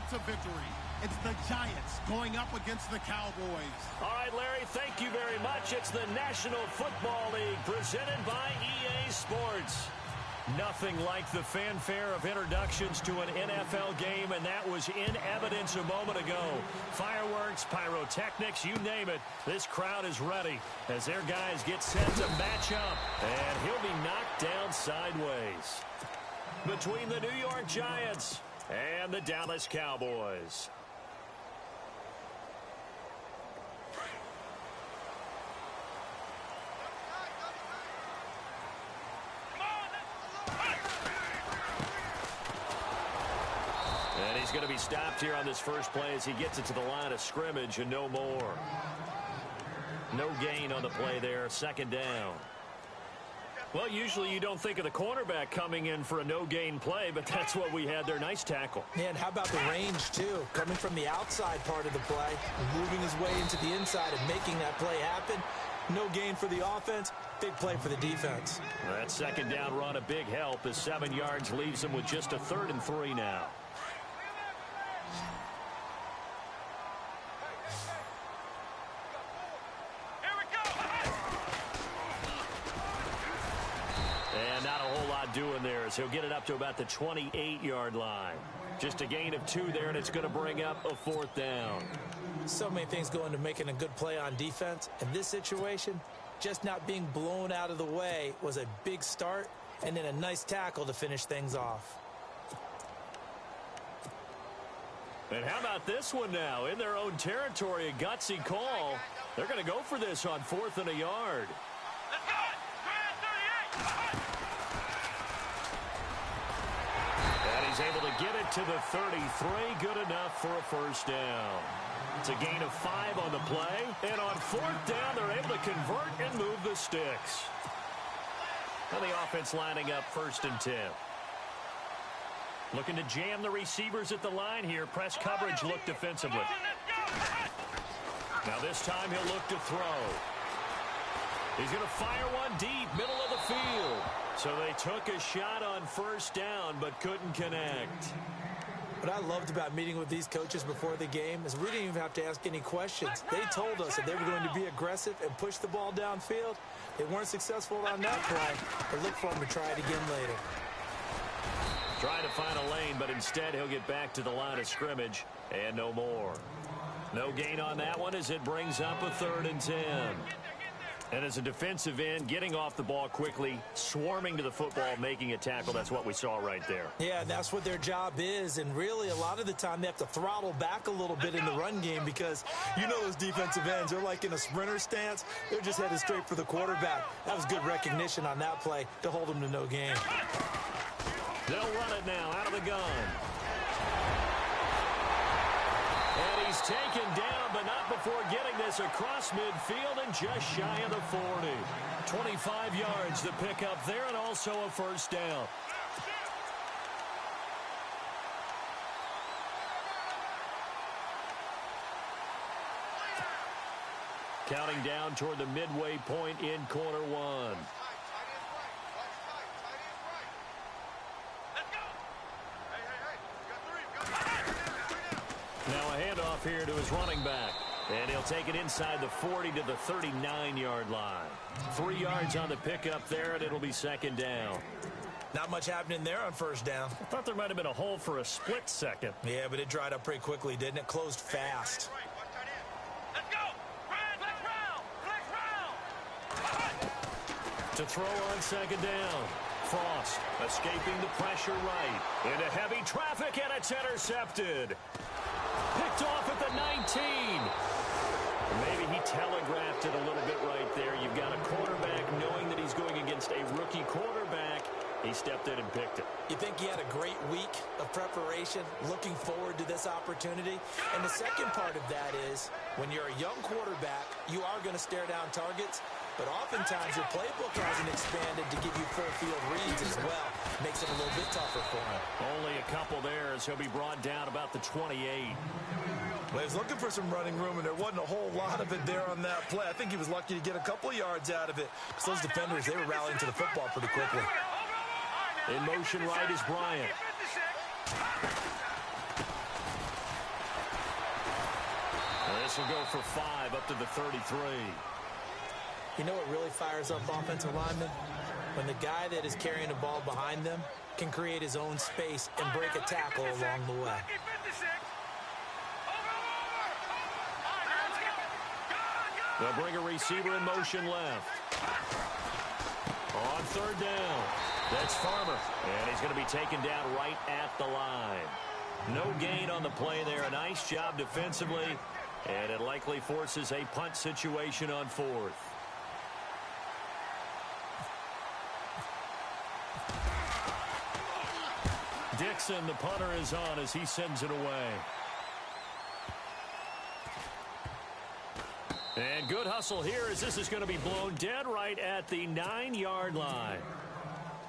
chance of victory. It's the Giants going up against the Cowboys. All right, Larry, thank you very much. It's the National Football League presented by EA Sports. Nothing like the fanfare of introductions to an NFL game, and that was in evidence a moment ago. Fireworks, pyrotechnics, you name it. This crowd is ready as their guys get set to match up, and he'll be knocked down sideways. Between the New York Giants and the Dallas Cowboys. And he's going to be stopped here on this first play as he gets it to the line of scrimmage and no more. No gain on the play there, second down. Well, usually you don't think of the cornerback coming in for a no-gain play, but that's what we had there. Nice tackle. Yeah, and how about the range, too? Coming from the outside part of the play, moving his way into the inside and making that play happen. No gain for the offense, big play for the defense. That second down run, a big help as 7 yards leaves him with just a 3rd and 3 now. Doing there is he'll get it up to about the 28-yard line. Just a gain of 2 there, and it's going to bring up a 4th down. So many things go into making a good play on defense. In this situation, just not being blown out of the way was a big start, and then a nice tackle to finish things off. And how about this one now? In their own territory, a gutsy call. They're going to go for this on 4th and a yard. Let's go! He's able to get it to the 33. Good enough for a first down. It's a gain of 5 on the play. And on 4th down, they're able to convert and move the sticks. And the offense lining up 1st and 10. Looking to jam the receivers at the line here. Press coverage look defensively. Now this time he'll look to throw. He's going to fire one deep, middle of the field. So they took a shot on 1st down, but couldn't connect. What I loved about meeting with these coaches before the game is we didn't even have to ask any questions. They told us that they were going to be aggressive and push the ball downfield. They weren't successful on that play, but look for them to try it again later. Trying to find a lane, but instead he'll get back to the line of scrimmage and no more. No gain on that one as it brings up a 3rd and 10. And as a defensive end, getting off the ball quickly, swarming to the football, making a tackle, that's what we saw right there. Yeah, that's what their job is. And really, a lot of the time, they have to throttle back a little bit in the run game because you know those defensive ends, they're like in a sprinter stance. They're just headed straight for the quarterback. That was good recognition on that play to hold them to no gain. They'll run it now out of the gun. And he's taken down, but not before getting this across midfield and just shy of the 40. 25 yards to pick up there and also a 1st down. Counting down toward the midway point in quarter 1. Now a handoff here to his running back. And he'll take it inside the 40 to the 39-yard line. 3 yards on the pickup there, and it'll be 2nd down. Not much happening there on 1st down. I thought there might have been a hole for a split second. Yeah, but it dried up pretty quickly, didn't it? Closed fast. Let's go! To throw on 2nd down. Frost escaping the pressure right. Into heavy traffic, and it's intercepted. Picked off at the 19. Maybe he telegraphed it a little bit right there. You've got a quarterback knowing that he's going against a rookie quarterback. He stepped in and picked it. You think he had a great week of preparation, looking forward to this opportunity? And the second part of that is, when you're a young quarterback, you are going to stare down targets, but oftentimes your playbook hasn't expanded to give you full field reads as well. Makes it a little bit tougher for him. Only a couple there as he'll be brought down about the 28. Well, he was looking for some running room, and there wasn't a whole lot of it there on that play. I think he was lucky to get a couple yards out of it. Because those defenders, they were rallying to the football pretty quickly. In motion right is Bryant. This will go for 5 up to the 33. You know what really fires up offensive linemen? When the guy that is carrying the ball behind them can create his own space and break a tackle along the way. They'll bring a receiver in motion left. On third down, that's Farmer. And he's going to be taken down right at the line. No gain on the play there. A nice job defensively. And it likely forces a punt situation on fourth. Dixon, the punter, is on as he sends it away. And good hustle here as this is going to be blown dead right at the 9-yard line.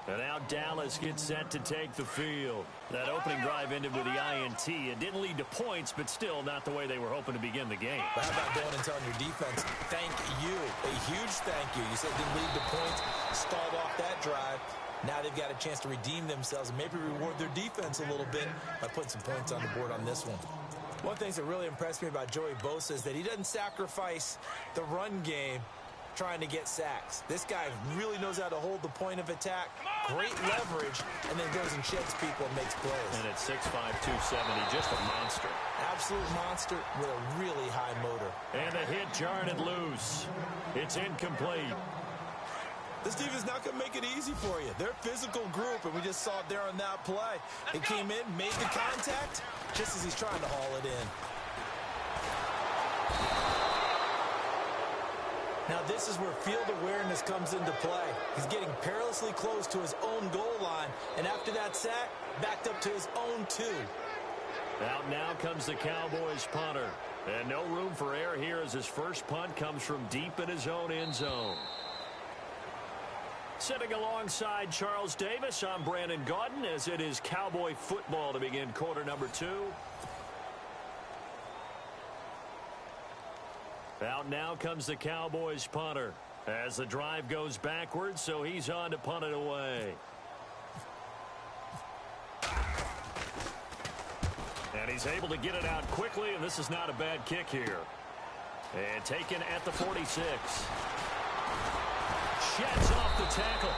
And now Dallas gets set to take the field. That opening drive ended with the INT. It didn't lead to points, but still not the way they were hoping to begin the game. But how about going and telling your defense, thank you, a huge thank you. You said it didn't lead to points, stalled off that drive. Now they've got a chance to redeem themselves and maybe reward their defense a little bit by putting some points on the board on this one. One of the things that really impressed me about Joey Bosa is that he doesn't sacrifice the run game trying to get sacks. This guy really knows how to hold the point of attack, great leverage, and then goes and sheds people and makes plays. And at 6'5", 270, just a monster. Absolute monster with a really high motor. And the hit jarred it loose. It's incomplete. This team is not going to make it easy for you. They're a physical group, and we just saw it there on that play. They came in, made the contact, just as he's trying to haul it in. Now this is where field awareness comes into play. He's getting perilously close to his own goal line, and after that sack, backed up to his own 2. Out now comes the Cowboys punter. And no room for error here as his first punt comes from deep in his own end zone. Sitting alongside Charles Davis, I'm Brandon Gaudin as it is Cowboy football to begin quarter number 2. Out now comes the Cowboys punter as the drive goes backwards, so he's on to punt it away. And he's able to get it out quickly, and this is not a bad kick here. And taken at the 46. Sheds off the tackle.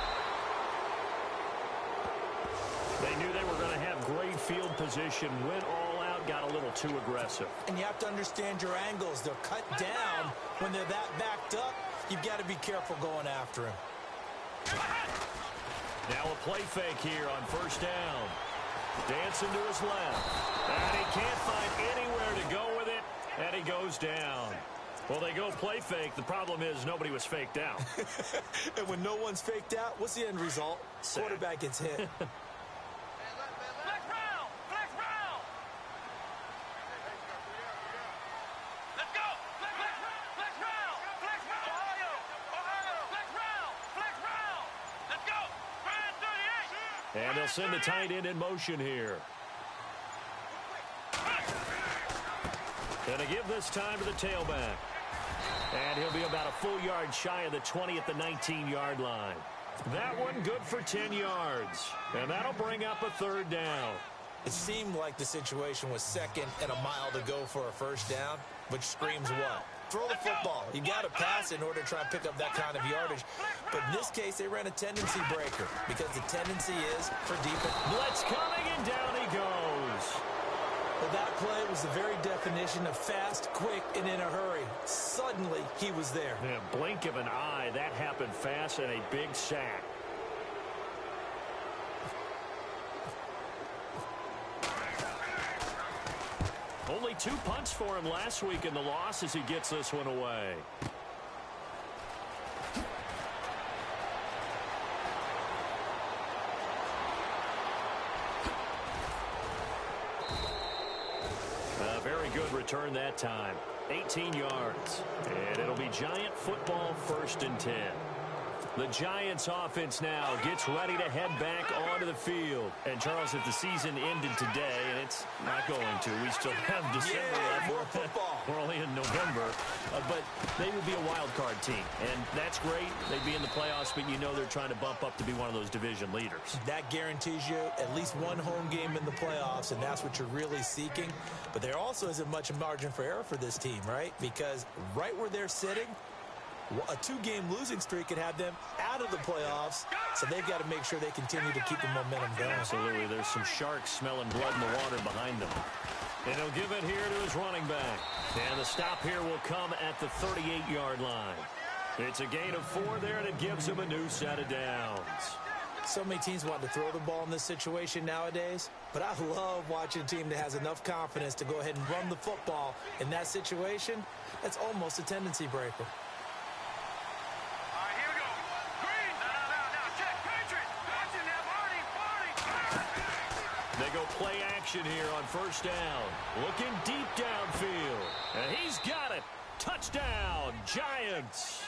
They knew they were going to have great field position, went all out, got a little too aggressive. And you have to understand your angles. They're cut down when they're that backed up. You've got to be careful going after him. Now a play fake here on first down. Dancing to his left. And he can't find anywhere to go with it, and he goes down. Well, they go play fake. The problem is nobody was faked out. And when no one's faked out, what's the end result? Sack. Quarterback gets hit. Flex round! Flex round! Let's go! Flex round! Flex round! Flex round! Ohio! Ohio! Flex round! Flex round! Let's go! Grand 38! And they'll send the tight end in motion here. Gonna give this time to the tailback. And he'll be about a full yard shy of the 20 at the 19-yard line. That one good for 10 yards. And that'll bring up a third down. It seemed like the situation was second and a mile to go for a first down, which screams what? Throw the football. You got to pass in order to try and pick up that kind of yardage. But in this case, they ran a tendency breaker because the tendency is for defense. Blitz coming, and down he goes. Well, that play was the very definition of fast, quick, and in a hurry. Suddenly, he was there. Yeah, blink of an eye, that happened fast, and a big sack. Only 2 punts for him last week in the loss as he gets this one away. A very good return that time. 18 yards. And it'll be Giant football 1st and 10. The Giants offense now gets ready to head back onto the field. And, Charles, if the season ended today, and it's not going to, we still have December left. More football. We're only in November. But they would be a wild card team. And that's great. They'd be in the playoffs, but you know they're trying to bump up to be one of those division leaders. That guarantees you at least one home game in the playoffs, and that's what you're really seeking. But there also isn't much margin for error for this team, right? Because right where they're sitting, a two-game losing streak could have them out of the playoffs, so they've got to make sure they continue to keep the momentum going. Absolutely. There's some sharks smelling blood in the water behind them. And he'll give it here to his running back. And the stop here will come at the 38-yard line. It's a gain of 4 there, and it gives him a new set of downs. So many teams want to throw the ball in this situation nowadays, but I love watching a team that has enough confidence to go ahead and run the football in that situation. That's almost a tendency breaker. They go play action here on first down. Looking deep downfield. And he's got it. Touchdown, Giants.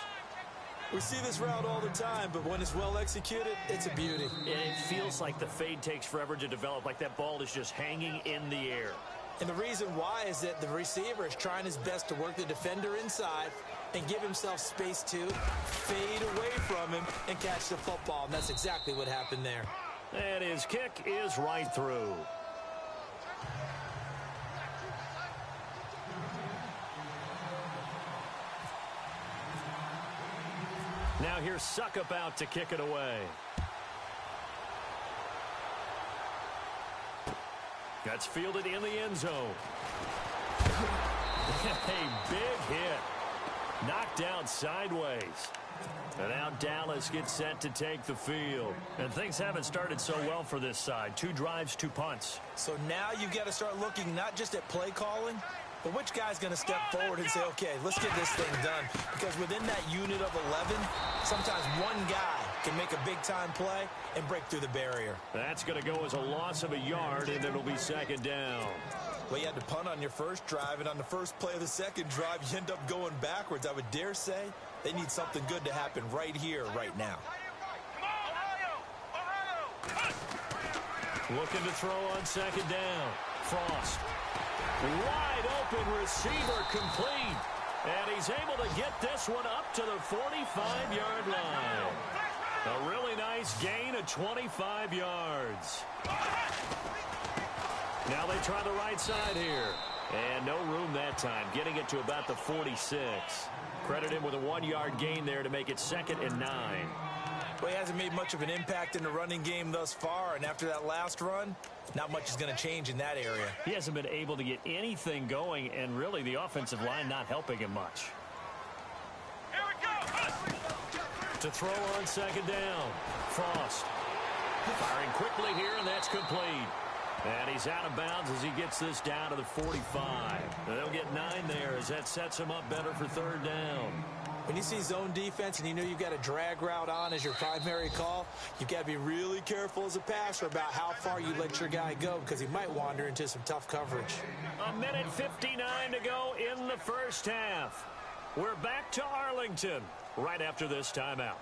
We see this route all the time, but when it's well executed, it's a beauty. And it feels like the fade takes forever to develop, like that ball is just hanging in the air. And the reason why is that the receiver is trying his best to work the defender inside and give himself space to fade away from him and catch the football. And that's exactly what happened there. And his kick is right through. Now here's Suckup out to kick it away. That's fielded in the end zone. A big hit. Knocked down sideways. And now Dallas gets set to take the field. And things haven't started so well for this side. 2 drives, 2 punts. So now you've got to start looking not just at play calling, but which guy's going to step forward and say, okay, let's get this thing done. Because within that unit of 11, sometimes one guy can make a big-time play and break through the barrier. That's going to go as a loss of a yard, and it'll be second down. Well, you had to punt on your first drive, and on the first play of the second drive, you end up going backwards. I would dare say they need something good to happen right here, right now. Looking to throw on second down. Frost. Wide open receiver complete. And he's able to get this one up to the 45-yard line. A really nice gain of 25 yards. Now they try the right side here. And no room that time, getting it to about the 46. Credit him with a 1-yard gain there to make it 2nd and 9. Well, he hasn't made much of an impact in the running game thus far, and after that last run, not much is going to change in that area. He hasn't been able to get anything going, and really the offensive line not helping him much. Here we go. To throw on second down. Frost. Firing quickly here, and that's complete. And he's out of bounds as he gets this down to the 45. They'll get 9 there as that sets him up better for third down. When you see zone defense and you know you've got a drag route on as your primary call, you've got to be really careful as a passer about how far you let your guy go because he might wander into some tough coverage. 1:59 to go in the first half. We're back to Arlington right after this timeout.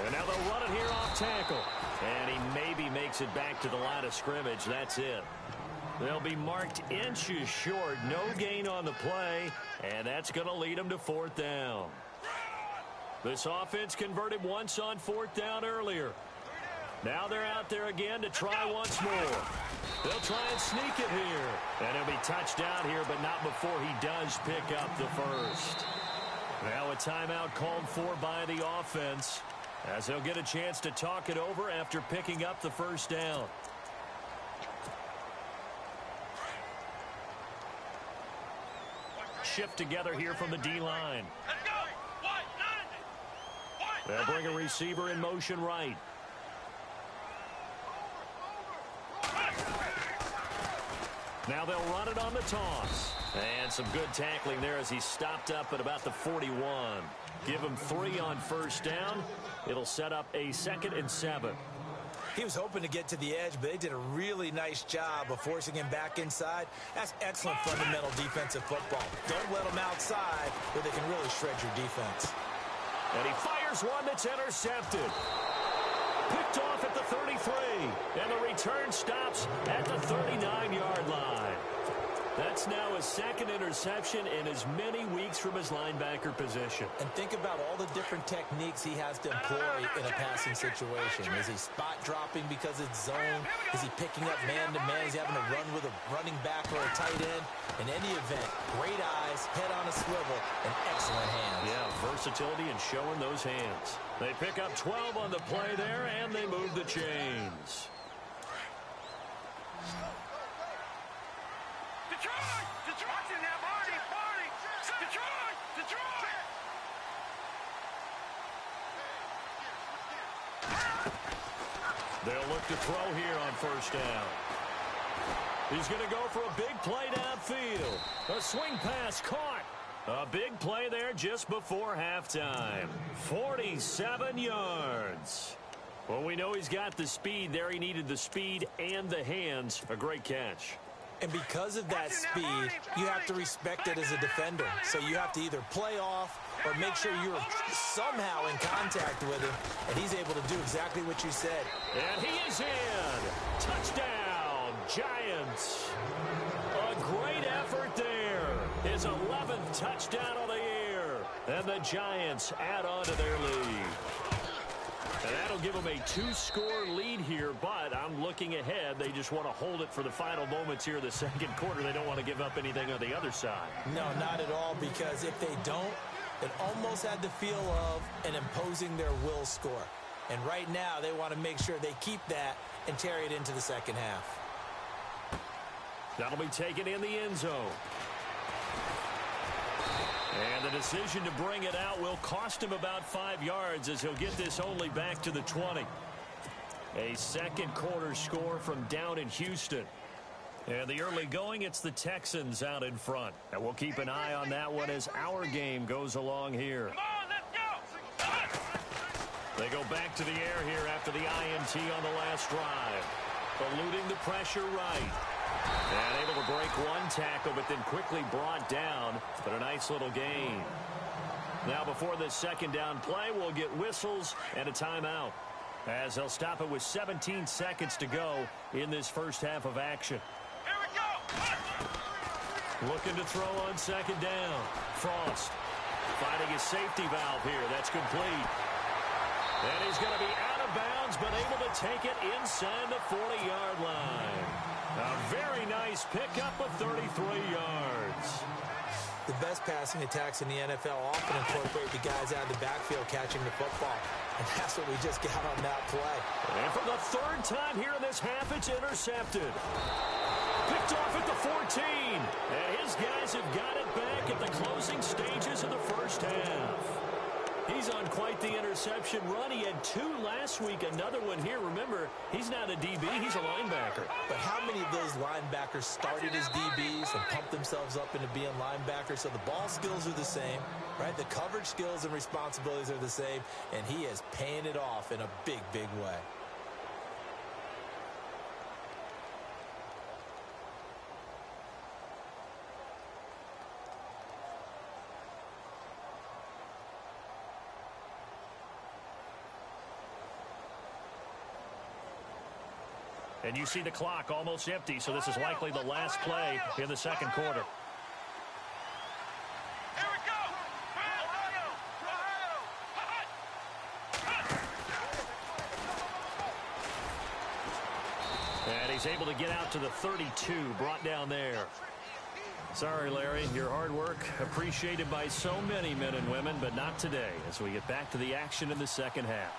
And now they'll run it here off tackle. And he maybe makes it back to the line of scrimmage. That's it. They'll be marked inches short. No gain on the play. And that's going to lead them to 4th down. This offense converted once on 4th down earlier. Now they're out there again to try once more. They'll try and sneak it here. And he'll be touched out here, but not before he does pick up the first. Now a timeout called for by the offense, as they'll get a chance to talk it over after picking up the first down. Shift together here from the D-line. Let's go. White, 90. They'll bring a receiver in motion right. Now they'll run it on the toss. And some good tackling there as he's stopped up at about the 41. Give him 3 on first down. It'll set up a 2nd and 7. He was hoping to get to the edge, but they did a really nice job of forcing him back inside. That's excellent fundamental defensive football. Don't let them outside where they can really shred your defense. And he fires one that's intercepted. Picked off at the 33. And the return stops at the 39-yard line. That's now his second interception in as many weeks from his linebacker position. And think about all the different techniques he has to employ in a passing situation. Is he spot dropping because it's zone? Is he picking up man-to-man? Is he having to run with a running back or a tight end? In any event, great eyes, head on a swivel, and excellent hands. Yeah, versatility and showing those hands. They pick up 12 on the play there, and they move the chains. Detroit! Detroit in there, Marty! Marty! Detroit! Detroit! They'll look to throw here on first down. He's going to go for a big play downfield. A swing pass caught. A big play there just before halftime. 47 yards. Well, we know he's got the speed there. He needed the speed and the hands. A great catch. And because of that speed, you have to respect it as a defender. So you have to either play off or make sure you're somehow in contact with him. And he's able to do exactly what you said. And he is in. Touchdown, Giants. A great effort there. His 11th touchdown of the year. And the Giants add on to their lead. And that'll give them a 2-score lead here, but I'm looking ahead. They just want to hold it for the final moments here in the second quarter. They don't want to give up anything on the other side. No, not at all, because if they don't, it almost had the feel of an imposing their will score. And right now, they want to make sure they keep that and carry it into the second half. That'll be taken in the end zone. And the decision to bring it out will cost him about 5 yards as he'll get this only back to the 20. A second quarter score from down in Houston. And the early going, it's the Texans out in front. And we'll keep an eye on that one as our game goes along here. Come on, let's go! They go back to the air here after the INT on the last drive. Eluding the pressure right. And able to break one tackle, but then quickly brought down. But a nice little gain. Now before this second down play, we'll get whistles and a timeout, as they'll stop it with 17 seconds to go in this first half of action. Here we go! Looking to throw on second down. Frost finding his safety valve here. That's complete. And he's going to be out of bounds, but able to take it inside the 40-yard line. A very nice pickup of 33 yards. The best passing attacks in the NFL often incorporate the guys out of the backfield catching the football. And that's what we just got on that play. And for the third time here in this half, it's intercepted. Picked off at the 14. And his guys have got it back at the closing stages of the first half. He's on quite the interception run. He had 2 last week, another one here. Remember, he's not a DB, he's a linebacker. But how many of those linebackers started as DBs and pumped themselves up into being linebackers? So the ball skills are the same, right? The coverage skills and responsibilities are the same, and he is paying it off in a big, big way. And you see the clock almost empty, so this is likely the last play in the second quarter. Here we go! Ohio! And he's able to get out to the 32, brought down there. Sorry, Larry, your hard work appreciated by so many men and women, but not today as we get back to the action in the second half.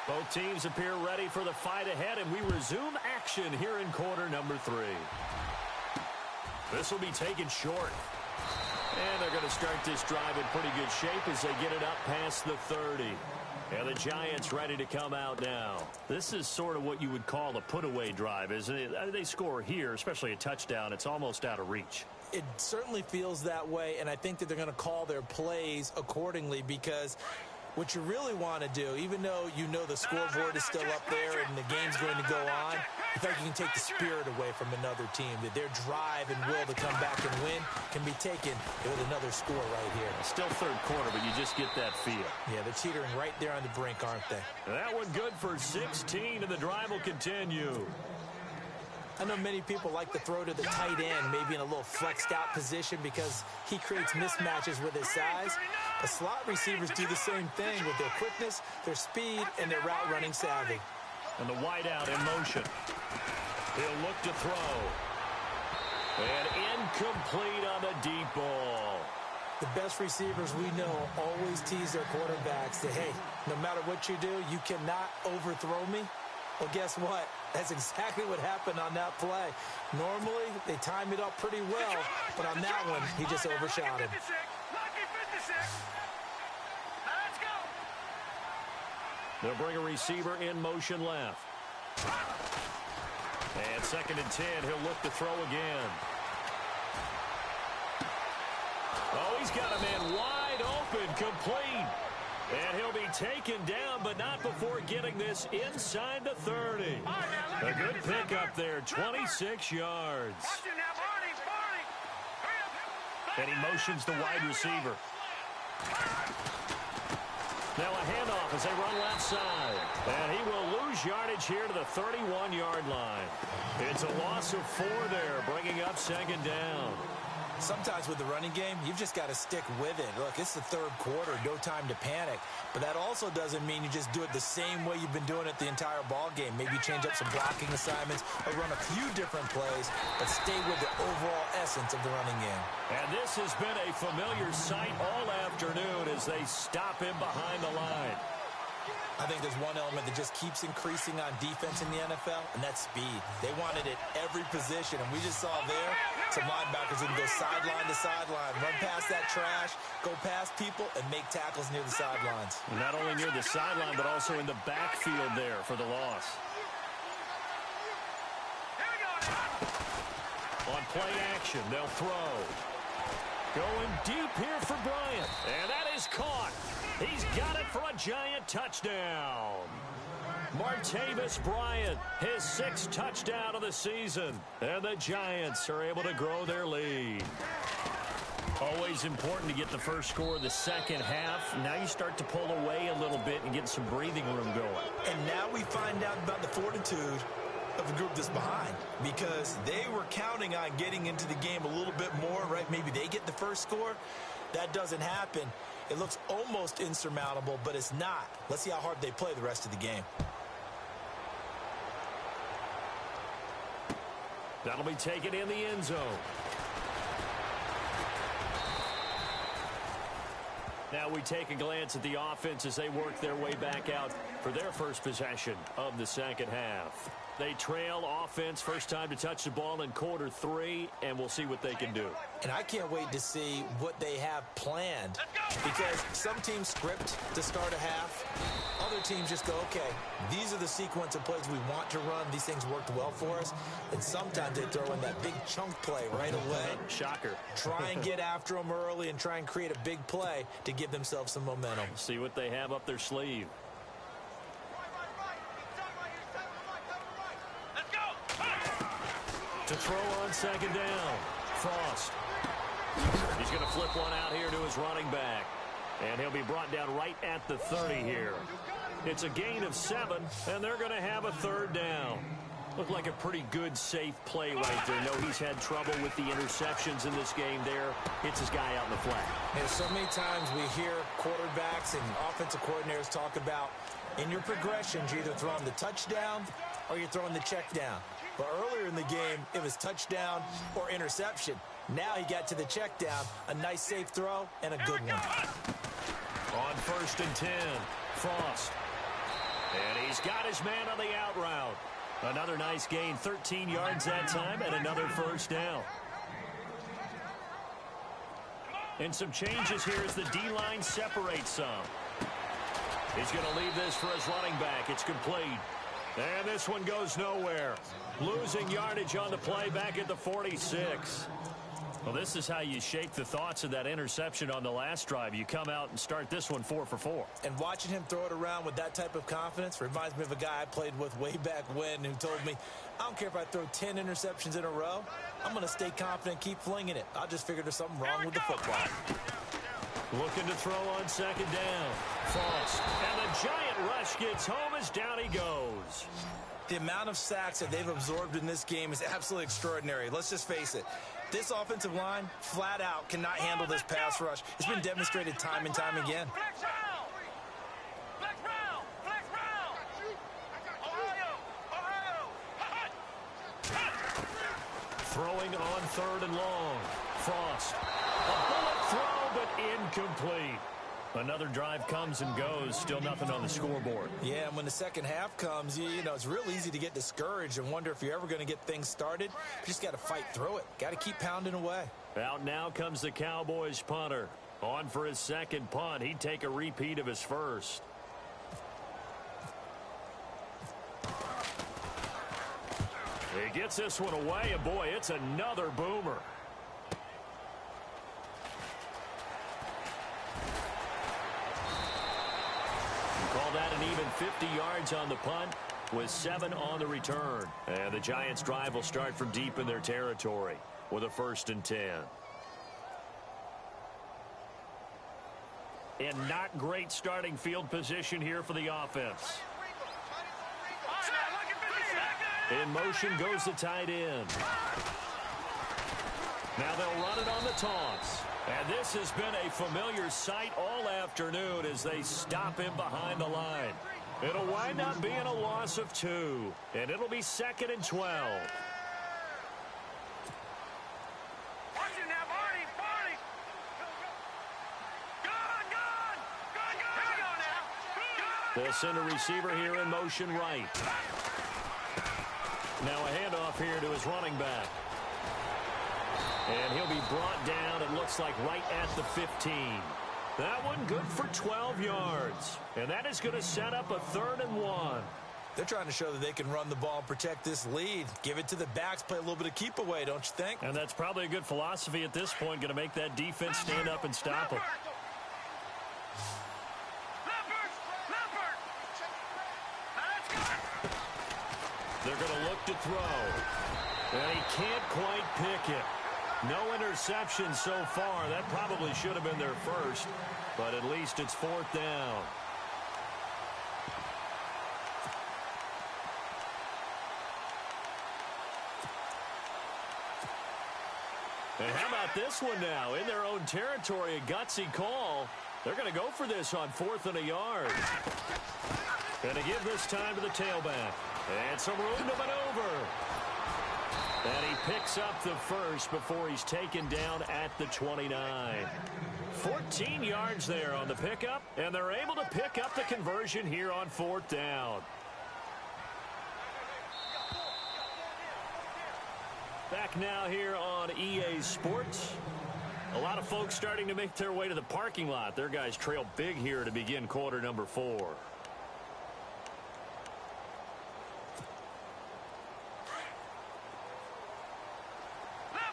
Both teams appear ready for the fight ahead, and we resume action here in quarter number 3. This will be taken short. And they're going to start this drive in pretty good shape as they get it up past the 30. And the Giants ready to come out now. This is sort of what you would call a put-away drive, isn't it? They score here, especially a touchdown. It's almost out of reach. It certainly feels that way, and I think that they're going to call their plays accordingly, because what you really want to do, even though you know the scoreboard is still up there and the game's going to go on, I think you can take the spirit away from another team, that their drive and will to come back and win can be taken with another score right here. Still third quarter, but you just get that feel. Yeah, they're teetering right there on the brink, aren't they? That one good for 16, and the drive will continue. I know many people like to throw to the tight end, maybe in a little flexed out position because he creates mismatches with his size. But slot receivers do the same thing with their quickness, their speed, and their route running savvy. And the wideout in motion. He'll look to throw. And incomplete on the deep ball. The best receivers we know always tease their quarterbacks that, hey, no matter what you do, you cannot overthrow me. Well, guess what? That's exactly what happened on that play. Normally, they time it up pretty well, but on that one, he just overshot him. They'll bring a receiver in motion left. And 2nd and 10, he'll look to throw again. Oh, he's got a man wide open, complete. And he'll be taken down, but not before getting this inside the 30. A good pickup there, 26 yards. And he motions the wide receiver. Now a handoff as they run left side. And he will lose yardage here to the 31-yard line. It's a loss of 4 there, bringing up 2nd down. Sometimes with the running game, you've just got to stick with it. Look, it's the third quarter, no time to panic. But that also doesn't mean you just do it the same way you've been doing it the entire ball game. Maybe change up some blocking assignments or run a few different plays, but stay with the overall essence of the running game. And this has been a familiar sight all afternoon as they stop him behind the line. I think there's one element that just keeps increasing on defense in the NFL, and that's speed. They want it at every position, and we just saw there some linebackers who can go sideline to sideline, run past that trash, go past people, and make tackles near the sidelines. Not only near the sideline, but also in the backfield there for the loss. On play action, they'll throw. Going deep here for Bryant, and that is caught. He's got it for a Giant touchdown. Martavis Bryant, his 6th touchdown of the season. And the Giants are able to grow their lead. Always important to get the first score of the second half. Now you start to pull away a little bit and get some breathing room going. And now we find out about the fortitude of the group that's behind, because they were counting on getting into the game a little bit more, right? Maybe they get the first score. That doesn't happen. It looks almost insurmountable, but it's not. Let's see how hard they play the rest of the game. That'll be taken in the end zone. Now we take a glance at the offense as they work their way back out for their first possession of the second half. They trail offense, first time to touch the ball in quarter 3, and we'll see what they can do. And I can't wait to see what they have planned, because some teams script to start a half. Other teams just go, okay, these are the sequence of plays we want to run. These things worked well for us. And sometimes they throw in that big chunk play right away. Shocker. Try and get after them early and try and create a big play to give themselves some momentum. See what they have up their sleeve. To throw on second down, Frost. He's going to flip one out here to his running back. And he'll be brought down right at the 30 here. It's a gain of 7, and they're going to have a third down. Looked like a pretty good, safe play right there. No, he's had trouble with the interceptions in this game there. Hits his guy out in the flat. And so many times we hear quarterbacks and offensive coordinators talk about, in your progressions, you're either throwing the touchdown or you're throwing the check down. But earlier in the game, it was touchdown or interception. Now he got to the check down, a nice safe throw, and a good one. On 1st and 10, Frost. And he's got his man on the out route. Another nice gain, 13 yards that time, and another first down. And some changes here as the D-line separates some. He's going to leave this for his running back. It's complete. And this one goes nowhere. Losing yardage on the play back at the 46. Well, this is how you shake the thoughts of that interception on the last drive. You come out and start this one 4 for 4. And watching him throw it around with that type of confidence reminds me of a guy I played with way back when who told me, I don't care if I throw 10 interceptions in a row. I'm going to stay confident and keep flinging it. I just figured there's something wrong with the football. Looking to throw on second down. Frost. And the giant rush gets home as down he goes. The amount of sacks that they've absorbed in this game is absolutely extraordinary. Let's just face it. This offensive line, flat out, cannot handle this pass rush. It's been demonstrated time and time again. Flex round! Flex round! Flex round! Ohio! Throwing on third and long. Frost. A bullet throw, but incomplete. Another drive comes and goes. Still nothing on the scoreboard. Yeah, and when the second half comes, you know, it's real easy to get discouraged and wonder if you're ever going to get things started. You just got to fight through it. Got to keep pounding away. Out now comes the Cowboys punter. On for his second punt. He'd take a repeat of his first. He gets this one away, and boy, it's another boomer. Call that an even 50 yards on the punt with 7 on the return. And the Giants' drive will start from deep in their territory with a 1st and 10. And not great starting field position here for the offense. In motion goes the tight end. Now they'll run it on the toss. And this has been a familiar sight all afternoon as they stop him behind the line. It'll wind up being a loss of 2. And it'll be 2nd and 12. Watch it now, Barney! Barney! Here we go now! They'll send a receiver here in motion right. Now a handoff here to his running back. And he'll be brought down, it looks like, right at the 15. That one good for 12 yards. And that is going to set up a 3rd and 1. They're trying to show that they can run the ball and protect this lead. Give it to the backs, play a little bit of keep away, don't you think? And that's probably a good philosophy at this point, going to make that defense stand up and stop him. They're going to look to throw. And he can't quite pick it. No interception so far. That probably should have been their first, but at least it's 4th down. And how about this one now? In their own territory, a gutsy call. They're going to go for this on 4th and a yard. Going to give this time to the tailback. And some room to maneuver. And he picks up the first before he's taken down at the 29. 14 yards there on the pickup, and they're able to pick up the conversion here on 4th down. Back now here on EA Sports. A lot of folks starting to make their way to the parking lot. Their guys trail big here to begin quarter number 4.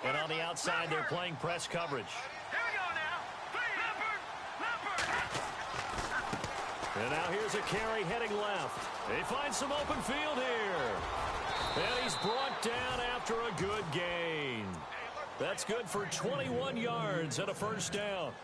And on the outside, they're playing press coverage. Here we go now. Leopard. And now here's a carry heading left. They find some open field here. And he's brought down after a good gain. That's good for 21 yards and a 1st down.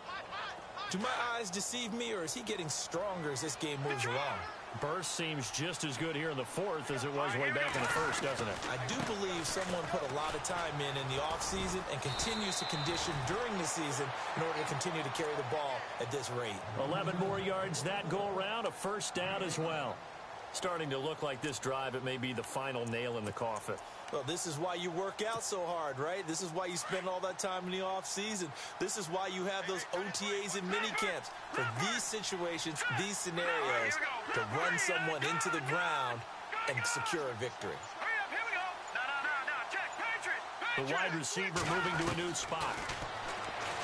Do my eyes deceive me, or is he getting stronger as this game moves along? Burst seems just as good here in the 4th as it was way back in the 1st, doesn't it? I do believe someone put a lot of time in the offseason and continues to condition during the season in order to continue to carry the ball at this rate. 11 more yards that go around, a 1st down as well. Starting to look like this drive, it may be the final nail in the coffin. Well, this is why you work out so hard, right? This is why you spend all that time in the offseason. This is why you have those OTAs and minicamps. For these situations, these scenarios, to run someone into the ground and secure a victory. Here we go. No. Check. Patriot. The wide receiver moving to a new spot.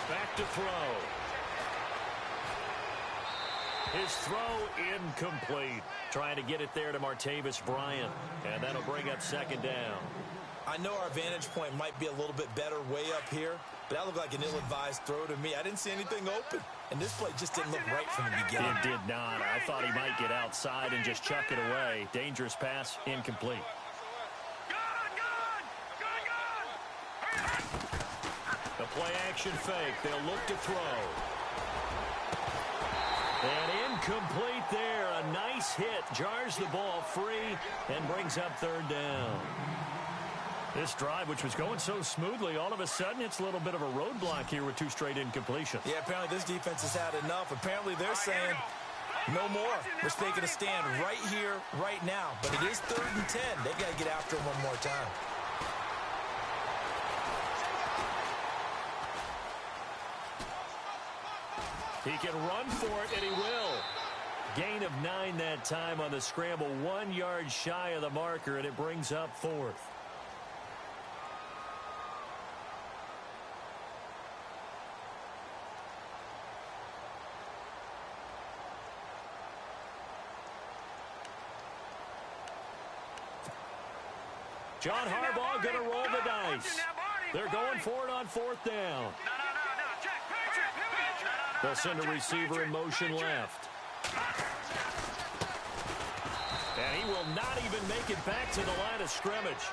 Back to throw. His throw incomplete. Trying to get it there to Martavis Bryant. And that'll bring up second down. I know our vantage point might be a little bit better way up here, but that looked like an ill-advised throw to me. I didn't see anything open, and this play just didn't look right from the beginning. It did not. I thought he might get outside and just chuck it away. Dangerous pass, incomplete. The play-action fake. They'll look to throw. And incomplete there. A nice hit. Jars the ball free and brings up third down. This drive, which was going so smoothly, all of a sudden it's a little bit of a roadblock here with 2 straight incompletions. Yeah, apparently this defense has had enough. Apparently they're saying no more. We're taking a stand right here, right now. But it is 3rd and 10. They've got to get after him one more time. He can run for it, and he will. Gain of 9 that time on the scramble. 1 yard shy of the marker, and it brings up 4th. John Harbaugh going to roll the dice. They're going for it on 4th down. They'll send a receiver in motion left. And he will not even make it back to the line of scrimmage.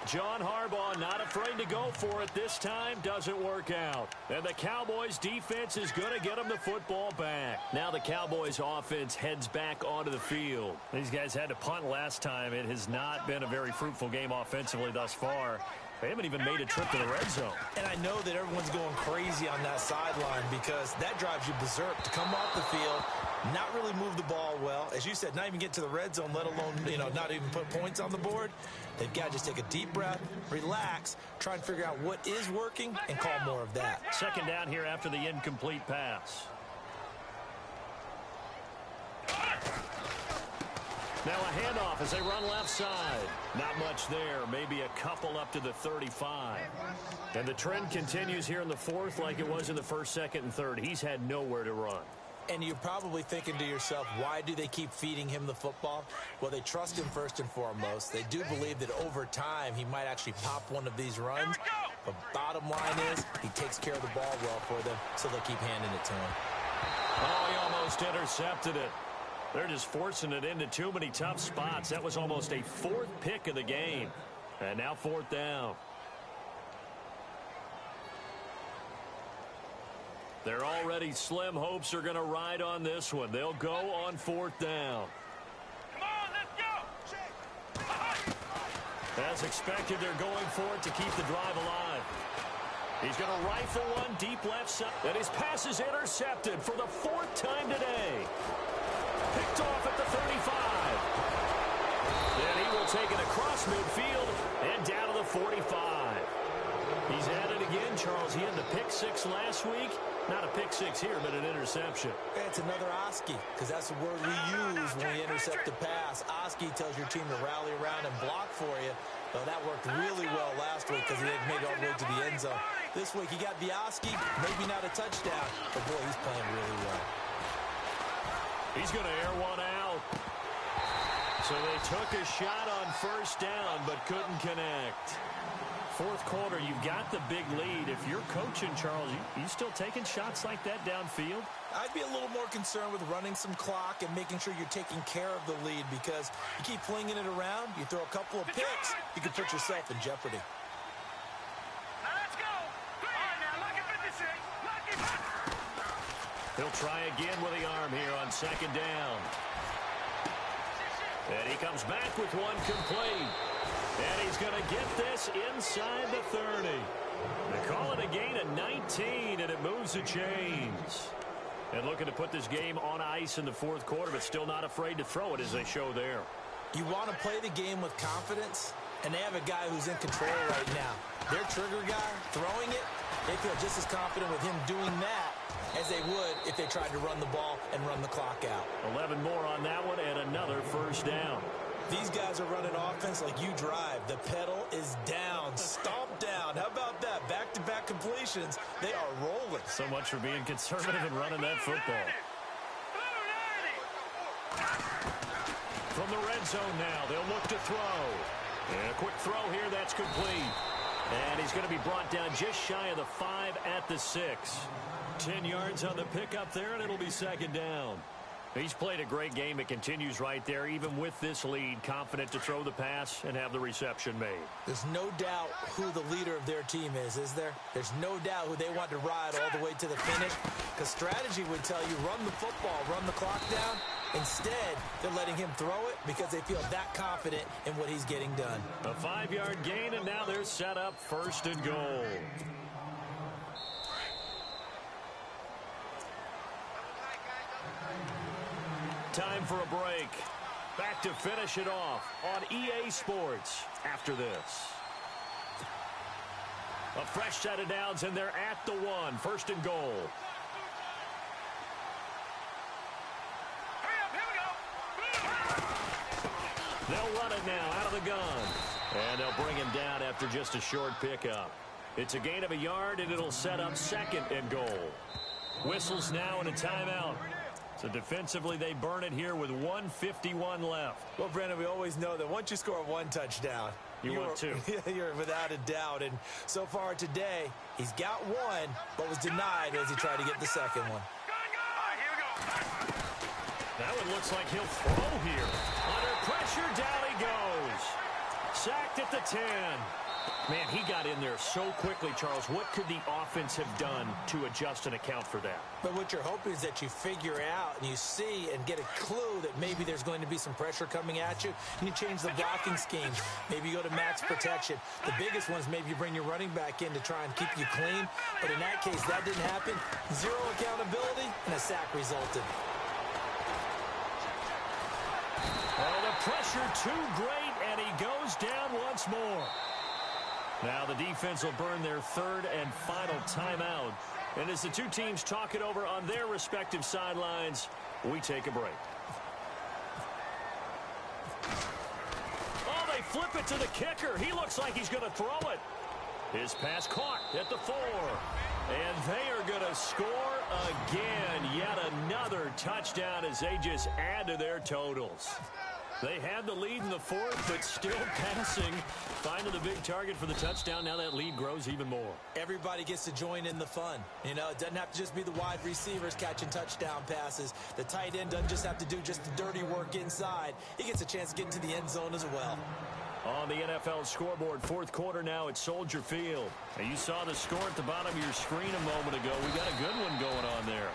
John Harbaugh not afraid to go for it this time. Doesn't work out. And the Cowboys defense is going to get them the football back. Now the Cowboys offense heads back onto the field. These guys had to punt last time. It has not been a very fruitful game offensively thus far. They haven't even made a trip to the red zone. And I know that everyone's going crazy on that sideline because that drives you berserk to come off the field, not really move the ball well. As you said, not even get to the red zone, let alone, not even put points on the board. They've got to just take a deep breath, relax, try and figure out what is working, and call more of that. Second down here after the incomplete pass. Now a handoff as they run left side. Not much there. Maybe a couple up to the 35. And the trend continues here in the 4th like it was in the 1st, 2nd, and 3rd. He's had nowhere to run. And you're probably thinking to yourself, why do they keep feeding him the football? Well, they trust him first and foremost. They do believe that over time he might actually pop one of these runs. But bottom line is he takes care of the ball well for them, so they'll keep handing it to him. Oh, he almost intercepted it. They're just forcing it into too many tough spots. That was almost a 4th pick of the game. And now 4th down. They're already slim hopes are going to ride on this one. They'll go on 4th down. Come on, let's go. As expected, they're going for it to keep the drive alive. He's going to rifle one deep left side. And his pass is intercepted for the 4th time today. Picked off at the 35. Then he will take it across midfield and down to the 45. He's at it again, Charles. He had the pick 6 last week. Not a pick 6 here, but an interception. It's another Oski, because that's the word we use when we intercept the pass. Oski tells your team to rally around and block for you. Well, that worked really well last week because he had made it all the way to the end zone. This week he got the Oski, maybe not a touchdown, but boy, he's playing really well. He's going to air one out. So they took a shot on 1st down, but couldn't connect. 4th quarter, you've got the big lead. If you're coaching, Charles, you still taking shots like that downfield? I'd be a little more concerned with running some clock and making sure you're taking care of the lead, because you keep flinging it around, you throw a couple of picks, you can put yourself in jeopardy. Now let's go. All right, now, lucky 56. Lucky. He'll try again with the arm here on 2nd down. And he comes back with one complete. And he's going to get this inside the 30. They call it a gain of 19, and it moves the chains. And looking to put this game on ice in the 4th quarter, but still not afraid to throw it as they show there. You want to play the game with confidence, and they have a guy who's in control right now. Their trigger guy, throwing it, they feel just as confident with him doing that as they would if they tried to run the ball and run the clock out. 11 more on that one, and another 1st down. These guys are running offense like you drive. The pedal is down. Stomp down. How about that? Back-to-back completion. formations, they are rolling. So much for being conservative and running that football. From the red zone now, they'll look to throw. And a quick throw here, that's complete. And he's going to be brought down just shy of the 5 at the 6. 10 yards on the pickup there, and it'll be second down. He's played a great game. It continues right there, even with this lead, confident to throw the pass and have the reception made. There's no doubt who the leader of their team is there? There's no doubt who they want to ride all the way to the finish, because strategy would tell you run the football, run the clock down. Instead, they're letting him throw it because they feel that confident in what he's getting done. A 5-yard gain, and now they're set up first and goal. Time for a break. Back to finish it off on EA Sports after this. A fresh set of downs, and they're at the 1. First and goal. They'll run it now out of the gun. And they'll bring him down after just a short pickup. It's a gain of a yard, and it'll set up second and goal. Whistles now and a timeout. So defensively, they burn it here with 1:51 left. Well, Brandon, we always know that once you score one touchdown, you want two. You're without a doubt. And so far today, he's got one, but was denied as he tried to get the second one. Now it looks like he'll throw here. Under pressure, down he goes. Sacked at the 10. Man, he got in there so quickly, Charles. What could the offense have done to adjust and account for that? But what you're hoping is that you figure out and you see and get a clue that maybe there's going to be some pressure coming at you, and you change the blocking scheme. Maybe you go to max protection. The biggest one is maybe you bring your running back in to try and keep you clean. But in that case, that didn't happen. Zero accountability, and a sack resulted. Oh, the pressure too great, and he goes down once more. Now the defense will burn their third and final timeout. And as the two teams talk it over on their respective sidelines, we take a break. Oh, they flip it to the kicker. He looks like he's going to throw it. His pass caught at the 4. And they are going to score again. Yet another touchdown as they just add to their totals. They had the lead in the 4th, but still passing. Finding the big target for the touchdown. Now that lead grows even more. Everybody gets to join in the fun. You know, it doesn't have to just be the wide receivers catching touchdown passes. The tight end doesn't just have to do just the dirty work inside. He gets a chance to get into the end zone as well. On the NFL scoreboard, 4th quarter now at Soldier Field. And you saw the score at the bottom of your screen a moment ago. We got a good one going on there.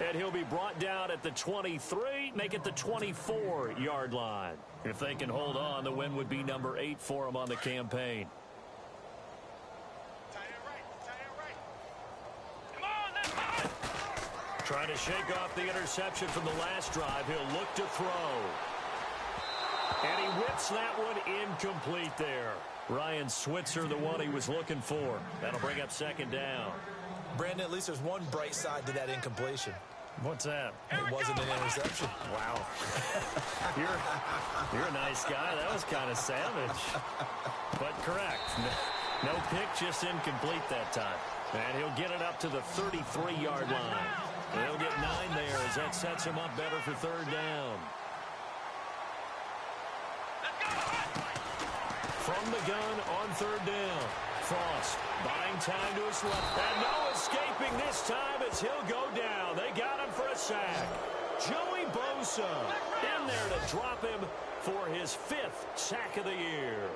And he'll be brought down at the 23, make it the 24-yard line. If they can hold on, the win would be number 8 for them on the campaign. Come on, let's go. Trying to shake off the interception from the last drive. He'll look to throw. And he whips that one incomplete there. Ryan Switzer, the one he was looking for. That'll bring up second down. Brandon, at least there's one bright side to that incompletion. What's that? It wasn't an interception. Wow. You're a nice guy. That was kind of savage. But correct. No pick, just incomplete that time. And he'll get it up to the 33-yard line. And he'll get 9 there as that sets him up better for third down. From the gun on third down. Frost buying time to his left. And no escaping this time as he'll go down. They got him for a sack. Joey Bosa in there to drop him for his 5th sack of the year.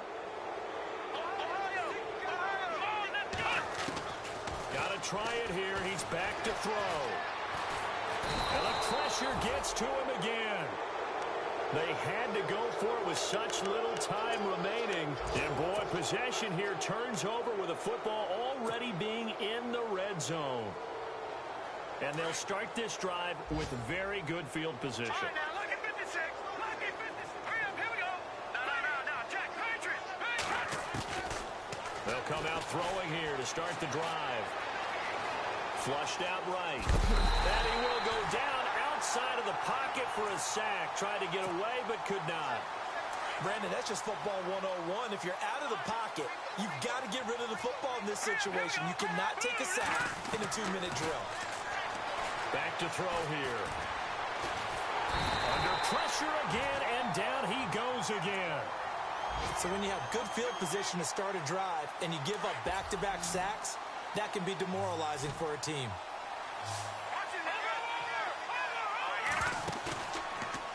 Got to try it here. He's back to throw. And the pressure gets to him again. They had to go for it with such little time remaining. And, boy, possession here turns over with the football already being in the red zone. And they'll start this drive with very good field position. All right, now, look at 56. Look at 56. Hurry up, here we go. No, Jack, Patriots. They'll come out throwing here to start the drive. Flushed out right. And he will go down outside of the pocket for a sack. Tried to get away, but could not. Brandon, that's just football 101. If you're out of the pocket, you've got to get rid of the football in this situation. You cannot take a sack in a 2-minute drill. Back to throw here. Under pressure again, and down he goes again. So when you have good field position to start a drive and you give up back-to-back sacks, that can be demoralizing for a team.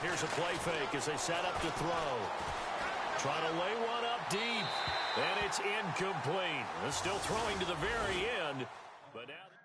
Here's a play fake as they set up to throw. Trying to lay one up deep, and it's incomplete. They're still throwing to the very end, but now...